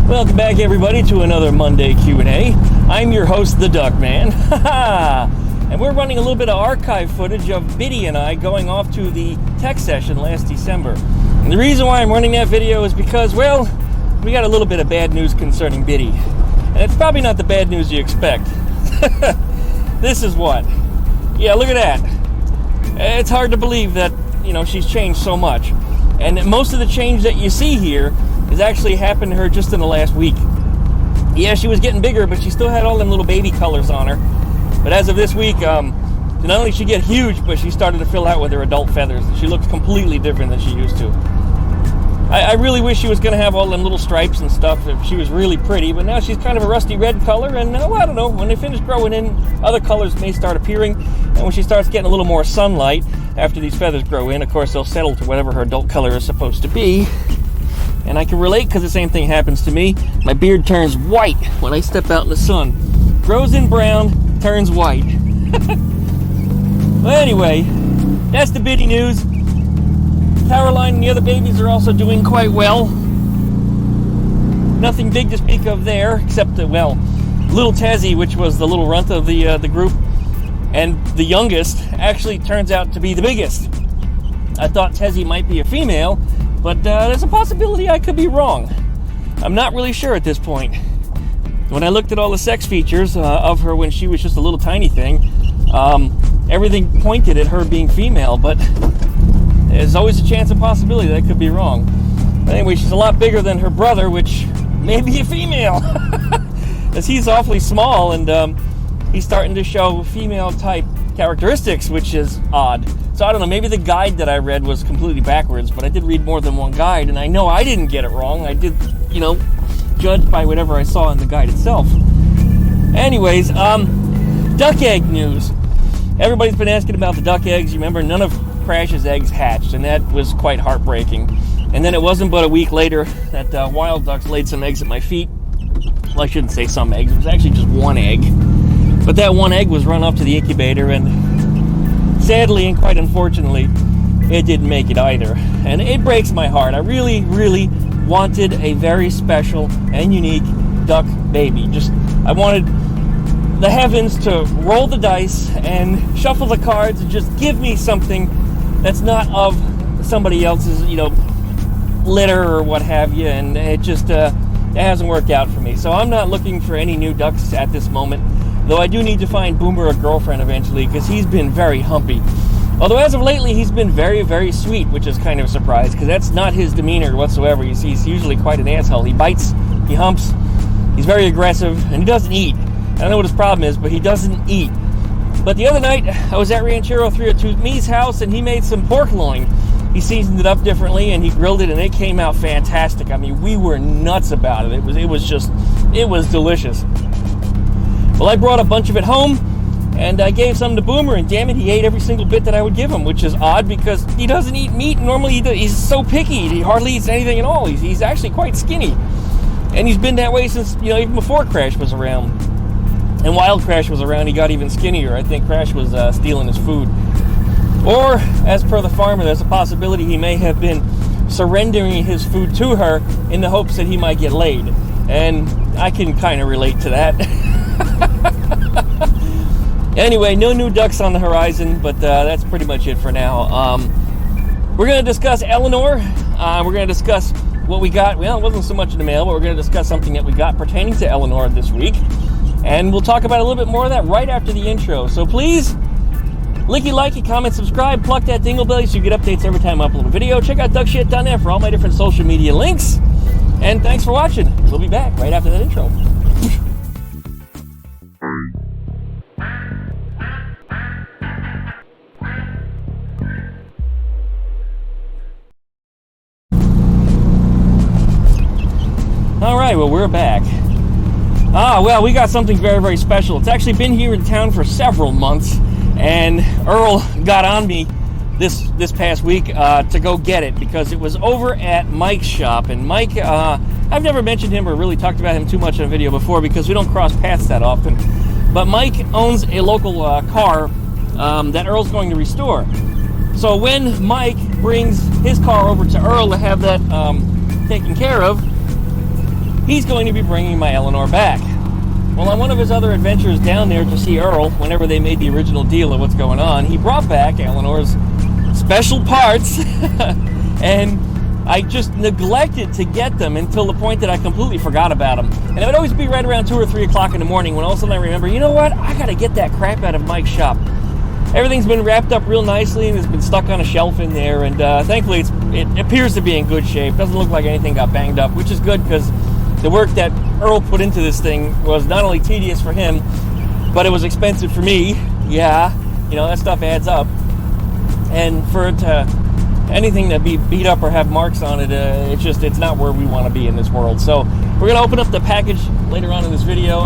Welcome back, everybody, to another Monday Q&A. I'm your host, the Duckman. And we're running a little bit of archive footage of Bitti and I going off to the tech session last December. And the reason why I'm running that video is because, well, we got a little bit of bad news concerning Bitti. And it's probably not the bad news you expect. This is what. Yeah, look at that. It's hard to believe that, she's changed so much. And most of the change that you see here has actually happened to her just in the last week. Yeah, she was getting bigger, but she still had all them little baby colors on her. But as of this week, not only did she get huge, but she started to fill out with her adult feathers. She looked completely different than she used to. I really wish she was going to have all them little stripes and stuff if she was really pretty, but now she's kind of a rusty red color, and I don't know, when they finish growing in, other colors may start appearing, and when she starts getting a little more sunlight after these feathers grow in, of course, they'll settle to whatever her adult color is supposed to be. And I can relate because the same thing happens to me. My beard turns white when I step out in the sun. Grows in brown, turns white. Well, anyway, that's the Bitti news. Caroline and the other babies are also doing quite well. Nothing big to speak of there, except, little Tezzy, which was the little runt of the group, and the youngest actually turns out to be the biggest. I thought Tezzy might be a female, but there's a possibility I could be wrong. I'm not really sure at this point. When I looked at all the sex features of her when she was just a little tiny thing, everything pointed at her being female, but there's always a chance and possibility that I could be wrong. But anyway, she's a lot bigger than her brother, which may be a female. As he's awfully small, and he's starting to show female-type characteristics, which is odd. So I don't know, maybe the guide that I read was completely backwards, but I did read more than one guide, and I know I didn't get it wrong. I did, judge by whatever I saw in the guide itself. Anyways, duck egg news. Everybody's been asking about the duck eggs. You remember, none of Crash's eggs hatched, and that was quite heartbreaking. And then it wasn't but a week later that wild ducks laid some eggs at my feet. Well, I shouldn't say some eggs. It was actually just one egg. But that one egg was run off to the incubator, and sadly and quite unfortunately, it didn't make it either. And it breaks my heart. I really, really wanted a very special and unique duck baby. I wanted the heavens to roll the dice and shuffle the cards and just give me something that's not of somebody else's, litter or what have you. And it just it hasn't worked out for me. So I'm not looking for any new ducks at this moment. Though I do need to find Boomer a girlfriend eventually, because he's been very humpy. Although as of lately, he's been very, very sweet, which is kind of a surprise, because that's not his demeanor whatsoever. He's usually quite an asshole. He bites, he humps, he's very aggressive, and he doesn't eat. I don't know what his problem is, but he doesn't eat. But the other night, I was at Ranchero 302 Me's house, and he made some pork loin. He seasoned it up differently, and he grilled it, and it came out fantastic. I mean, we were nuts about it. It was delicious. Well, I brought a bunch of it home, and I gave some to Boomer, and damn it, he ate every single bit that I would give him, which is odd because he doesn't eat meat. Normally, he's so picky. He hardly eats anything at all. He's actually quite skinny. And he's been that way since, even before Crash was around. And while Crash was around, he got even skinnier. I think Crash was stealing his food. Or, as per the farmer, there's a possibility he may have been surrendering his food to her in the hopes that he might get laid. And I can kind of relate to that. Anyway, no new ducks on the horizon, but that's pretty much it for now. We're going to discuss Eleanore. We're going to discuss what we got. Well, it wasn't so much in the mail, but we're going to discuss something that we got pertaining to Eleanore this week. And we'll talk about a little bit more of that right after the intro. So please, like it, comment, subscribe, pluck that dingle bell so you get updates every time I upload a video. Check out duckshit.net for all my different social media links. And thanks for watching. We'll be back right after that intro. Alright, well, we're back. We got something very, very special. It's actually been here in town for several months, and Earl got on me this past week to go get it because it was over at Mike's shop. And Mike, I've never mentioned him or really talked about him too much on a video before because we don't cross paths that often. But Mike owns a local car that Earl's going to restore. So when Mike brings his car over to Earl to have that taken care of, he's going to be bringing my Eleanore back. Well, on one of his other adventures down there to see Earl, whenever they made the original deal of what's going on, he brought back Eleanor's special parts, and I just neglected to get them until the point that I completely forgot about them. And it would always be right around 2 or 3 o'clock in the morning when all of a sudden I remember, you know what, I gotta get that crap out of Mike's shop. Everything's been wrapped up real nicely and has been stuck on a shelf in there, and thankfully it appears to be in good shape. Doesn't look like anything got banged up, which is good because the work that Earl put into this thing was not only tedious for him, but it was expensive for me. Yeah, you know, that stuff adds up. And for it to anything to be beat up or have marks on it, it's not where we want to be in this world. So we're going to open up the package later on in this video,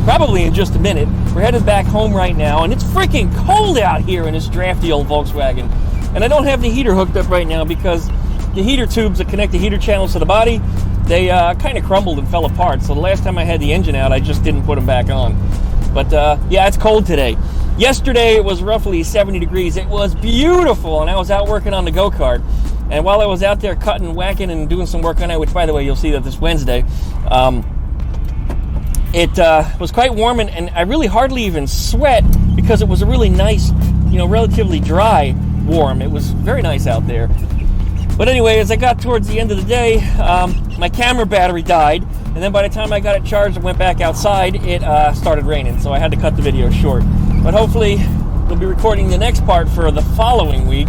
probably in just a minute. We're headed back home right now, and it's freaking cold out here in this drafty old Volkswagen. And I don't have the heater hooked up right now because the heater tubes that connect the heater channels to the body, they kind of crumbled and fell apart. So the last time I had the engine out, I just didn't put them back on. But yeah, it's cold today. Yesterday it was roughly 70 degrees. It was beautiful, and I was out working on the Gokart. And while I was out there cutting, whacking, and doing some work on it, which, by the way, you'll see that this Wednesday, it was quite warm, and I really hardly even sweat because it was a really nice, you know, relatively dry warm. It was very nice out there. But anyway, as I got towards the end of the day, my camera battery died, and then by the time I got it charged and went back outside, it started raining, so I had to cut the video short. But hopefully, we'll be recording the next part for the following week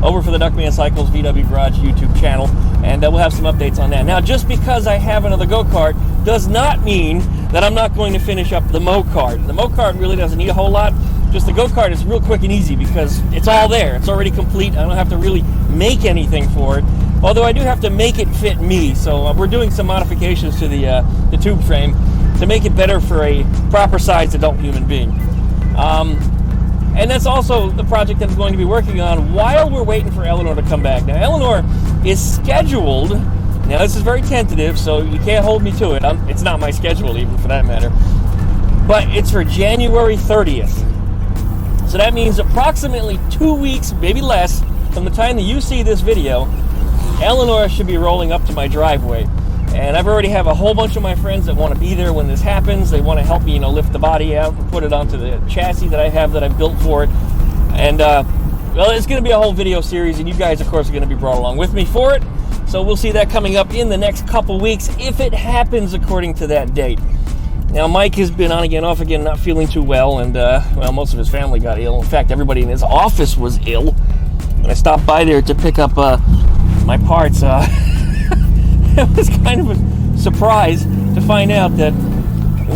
over for the DuckmanCycles VW Garage YouTube channel, and we'll have some updates on that. Now, just because I have another Gokart does not mean that I'm not going to finish up the Mokart. The Mokart really doesn't need a whole lot. Just the Gokart is real quick and easy because it's all there. It's already complete. I don't have to really make anything for it, although I do have to make it fit me. So we're doing some modifications to the tube frame to make it better for a proper-sized adult human being. And that's also the project that I'm going to be working on while we're waiting for Eleanore to come back. Now, Eleanore is scheduled. Now, this is very tentative, so you can't hold me to it. It's not my schedule, even, for that matter. But it's for January 30th. So that means approximately 2 weeks, maybe less, from the time that you see this video, Eleanore should be rolling up to my driveway. And I've already have a whole bunch of my friends that want to be there when this happens. They want to help me, you know, lift the body out and put it onto the chassis that I have that I've built for it. And, well, it's going to be a whole video series, and you guys, of course, are going to be brought along with me for it. So we'll see that coming up in the next couple weeks, if it happens according to that date. Now, Mike has been on again, off again, not feeling too well, and, well, most of his family got ill. In fact, everybody in his office was ill. When I stopped by there to pick up my parts, it was kind of a surprise to find out that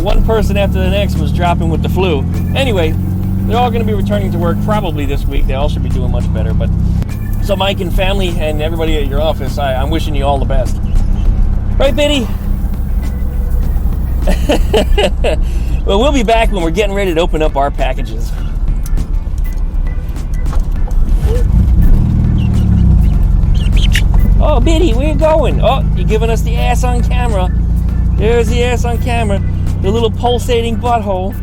one person after the next was dropping with the flu. Anyway, they're all going to be returning to work probably this week. They all should be doing much better. But so Mike and family and everybody at your office, I'm wishing you all the best. Right, Bitti? Well, we'll be back when we're getting ready to open up our packages. Oh, Bitti, where you going? Oh, you're giving us the ass on camera. There's the ass on camera. The little pulsating butthole.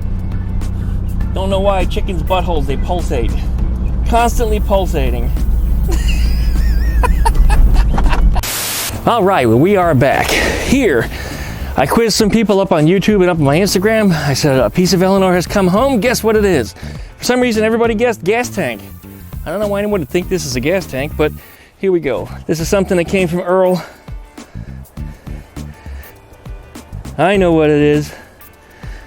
Don't know why chickens' buttholes, they pulsate. Constantly pulsating. All right, well, we are back. Here, I quizzed some people up on YouTube and up on my Instagram. I said, a piece of Eleanore has come home. Guess what it is? For some reason, everybody guessed gas tank. I don't know why anyone would think this is a gas tank, but here we go. This is something that came from Earl. I know what it is.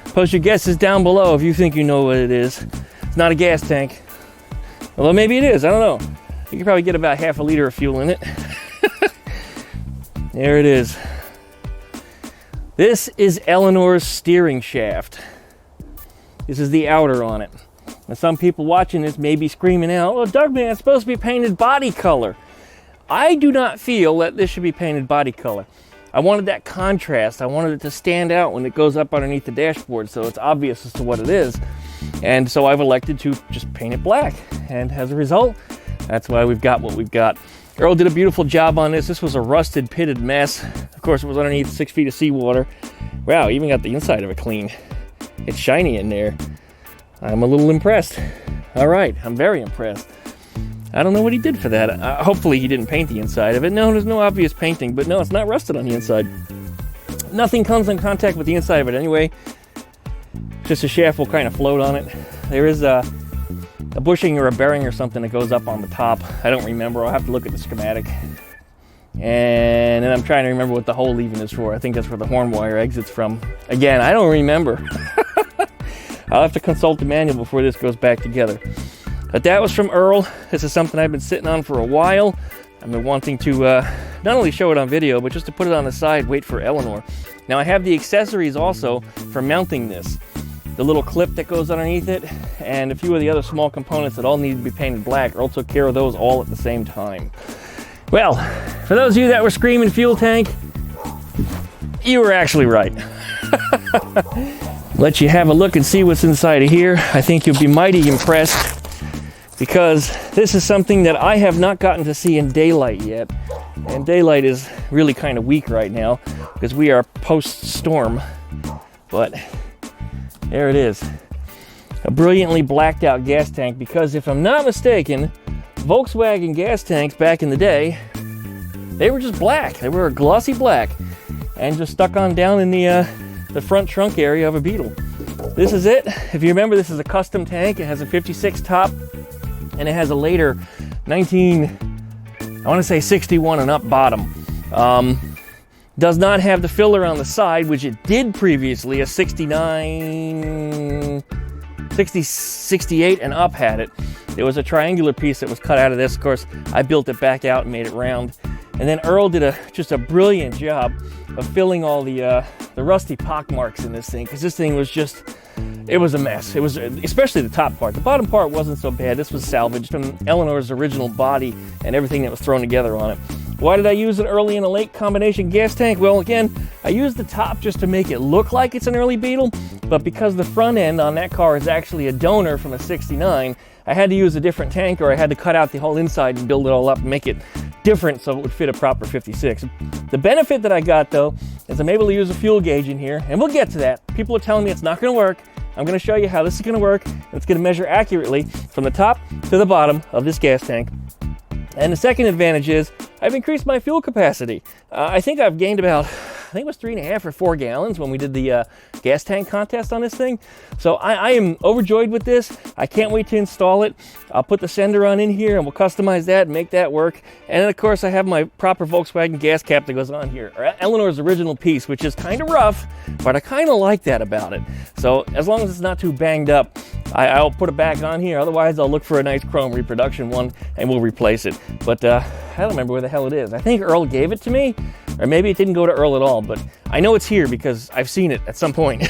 Post your guesses down below if you think you know what it is. It's not a gas tank. Although maybe it is, I don't know. You can probably get about half a liter of fuel in it. There it is. This is Eleanor's steering shaft. This is the outer on it. Now, some people watching this may be screaming out, "Oh, Dougman, it's supposed to be painted body color." I do not feel that this should be painted body color. I wanted that contrast. I wanted it to stand out when it goes up underneath the dashboard so it's obvious as to what it is. And so I've elected to just paint it black. And as a result, that's why we've got what we've got. Earl did a beautiful job on this. This was a rusted, pitted mess. Of course, it was underneath 6 feet of seawater. Wow, even got the inside of it clean. It's shiny in there. I'm a little impressed. All right, I'm very impressed. I don't know what he did for that. Hopefully he didn't paint the inside of it. No, there's no obvious painting, but no, it's not rusted on the inside. Nothing comes in contact with the inside of it anyway. Just a shaft will kind of float on it. There is a bushing or a bearing or something that goes up on the top. I don't remember. I'll have to look at the schematic. And then I'm trying to remember what the hole even is for. I think that's where the horn wire exits from. Again, I don't remember. I'll have to consult the manual before this goes back together. But that was from Earl. This is something I've been sitting on for a while. I've been wanting to not only show it on video, but just to put it on the side, wait for Eleanore. Now I have the accessories also for mounting this. The little clip that goes underneath it, and a few of the other small components that all need to be painted black. Earl took care of those all at the same time. Well, for those of you that were screaming fuel tank, you were actually right. Let you have a look and see what's inside of here. I think you'll be mighty impressed, because this is something that I have not gotten to see in daylight yet. And daylight is really kind of weak right now because we are post-storm. But there it is. A brilliantly blacked out gas tank, because if I'm not mistaken, Volkswagen gas tanks back in the day, they were just black. They were a glossy black and just stuck on down in the front trunk area of a Beetle. This is it. If you remember, this is a custom tank. It has a 56 top and it has a later 61 and up bottom. Does not have the filler on the side, which it did previously. A 69, 60, 68 and up had it. There was a triangular piece that was cut out of this. Of course, I built it back out and made it round. And then Earl did just a brilliant job of filling all the rusty pock marks in this thing, because this thing was just, it was a mess. It was, especially the top part. The bottom part wasn't so bad. This was salvaged from Eleanor's original body and everything that was thrown together on it. Why did I use an early and a late combination gas tank? Well, again, I used the top just to make it look like it's an early Beetle, but because the front end on that car is actually a donor from a 69, I had to use a different tank, or I had to cut out the whole inside and build it all up and make it different so it would fit a proper 56. The benefit that I got, though, is I'm able to use a fuel gauge in here, and we'll get to that. People are telling me it's not going to work. I'm going to show you how this is going to work, and it's going to measure accurately from the top to the bottom of this gas tank. And the second advantage is I've increased my fuel capacity. I think I've gained about, I think it was 3.5 or 4 gallons when we did the gas tank contest on this thing. So I am overjoyed with this. I can't wait to install it. I'll put the sender on in here and we'll customize that and make that work. And then of course I have my proper Volkswagen gas cap that goes on here, or Eleanor's original piece, which is kind of rough, but I kind of like that about it. So as long as it's not too banged up, I'll put it back on here. Otherwise I'll look for a nice chrome reproduction one and we'll replace it. But I don't remember where the hell it is. I think Earl gave it to me, or maybe it didn't go to Earl at all, but I know it's here because I've seen it at some point.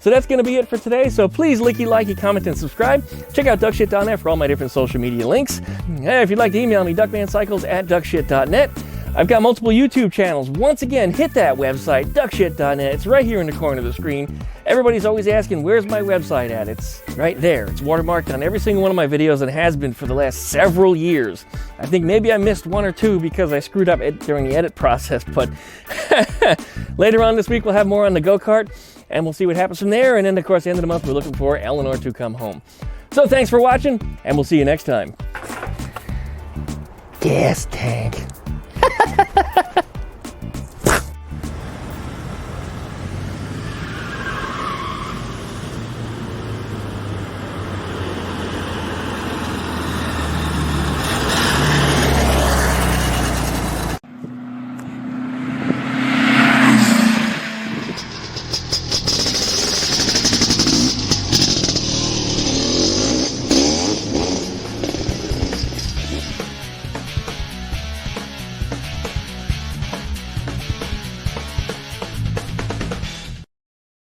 So that's going to be it for today. So please likey, comment, and subscribe. Check out duckshit.net for all my different social media links. If you'd like to email me, DuckmanCycles@duckshit.net. I've got multiple YouTube channels. Once again, hit that website, duckshit.net. It's right here in the corner of the screen. Everybody's always asking, where's my website at? It's right there. It's watermarked on every single one of my videos and has been for the last several years. I think maybe I missed 1 or 2 because I screwed up during the edit process, but later on this week we'll have more on the Gokart and we'll see what happens from there. And then, of course, at the end of the month, we're looking for Eleanore to come home. So thanks for watching, and we'll see you next time. Gas tank.